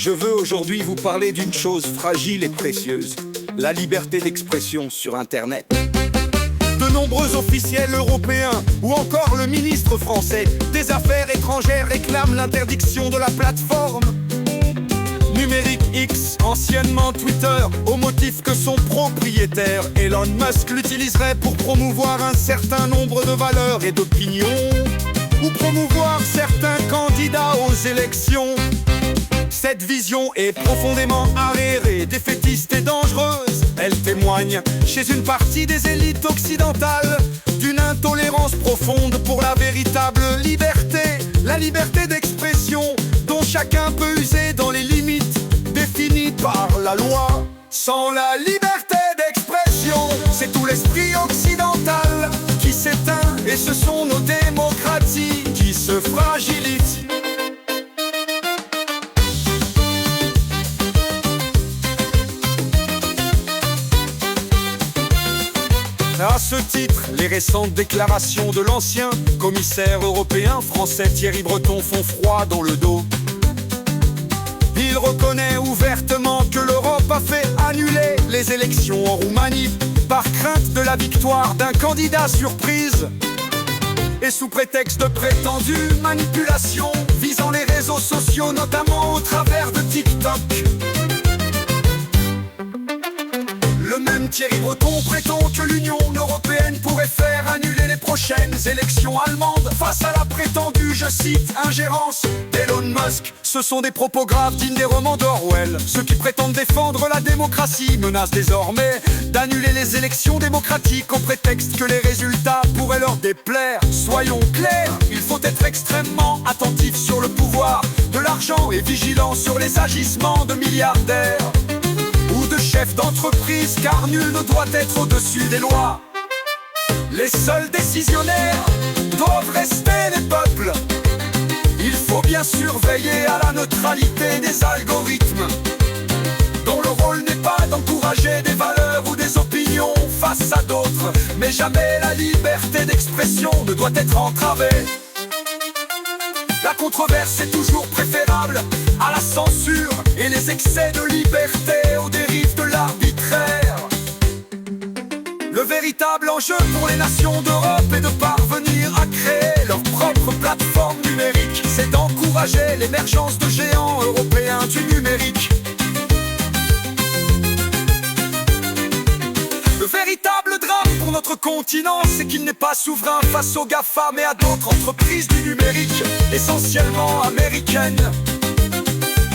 Je veux aujourd'hui vous parler d'une chose fragile et précieuse, la liberté d'expression sur Internet. De nombreux officiels européens, ou encore le ministre français des Affaires étrangères réclament l'interdiction de la plateforme numérique X, anciennement Twitter, au motif que son propriétaire, Elon Musk, l'utiliserait pour promouvoir un certain nombre de valeurs et d'opinions, ou promouvoir certains candidats aux élections. Cette vision est profondément arriérée, défaitiste et dangereuse. Elle témoigne, chez une partie des élites occidentales, d'une intolérance profonde pour la véritable liberté, la liberté d'expression, dont chacun peut user dans les limites définies par la loi. Sans la liberté d'expression, c'est tout l'esprit occidental qui s'éteint, et ce sont nos démocraties qui se fragilisent. À ce titre, les récentes déclarations de l'ancien commissaire européen français Thierry Breton font froid dans le dos. Il reconnaît ouvertement que l'Europe a fait annuler les élections en Roumanie par crainte de la victoire d'un candidat surprise et sous prétexte de prétendue manipulation visant les réseaux sociaux, notamment au travers de TikTok. Le même Thierry Breton prétend que l'Union européenne pourrait faire annuler les prochaines élections allemandes face à la prétendue, je cite, ingérence d'Elon Musk. Ce sont des propos graves dignes des romans d'Orwell. Ceux qui prétendent défendre la démocratie menacent désormais d'annuler les élections démocratiques au prétexte que les résultats pourraient leur déplaire. Soyons clairs, il faut être extrêmement attentif sur le pouvoir de l'argent et vigilant sur les agissements de milliardaires ou de chefs d'entreprise, car nul ne doit être au-dessus des lois. Les seuls décisionnaires doivent rester les peuples. Il faut bien surveiller à la neutralité des algorithmes, dont le rôle n'est pas d'encourager des valeurs ou des opinions face à d'autres, mais jamais la liberté d'expression ne doit être entravée. La controverse est toujours préférable à la censure et les excès de liberté aux dérives de l'arbitraire. Le véritable enjeu pour les nations d'Europe est de parvenir à créer leur propre plateforme numérique. C'est d'encourager l'émergence de géants européens du numérique. Le véritable drame pour notre continent, c'est qu'il n'est pas souverain face aux GAFA, mais à d'autres entreprises du numérique, essentiellement américaines.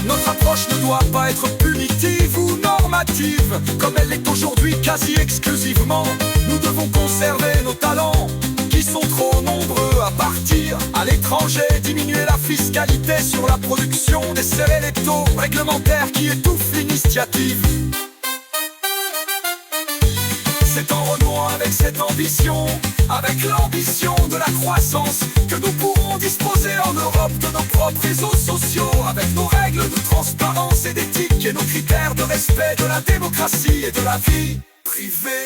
Notre approche ne doit pas être punitive ou normative, comme elle l'est aujourd'hui quasi exclusivement. Nous devons conserver nos talents, qui sont trop nombreux à partir à l'étranger, diminuer la fiscalité sur la production, desserrer les taux réglementaires qui étouffent l'initiative. C'est en renouant avec cette ambition, avec l'ambition de la croissance, que nous pourrons disposer en Europe de nos propres réseaux sociaux, avec nos règles de transparence et d'éthique et nos critères de respect de la démocratie et de la vie privée.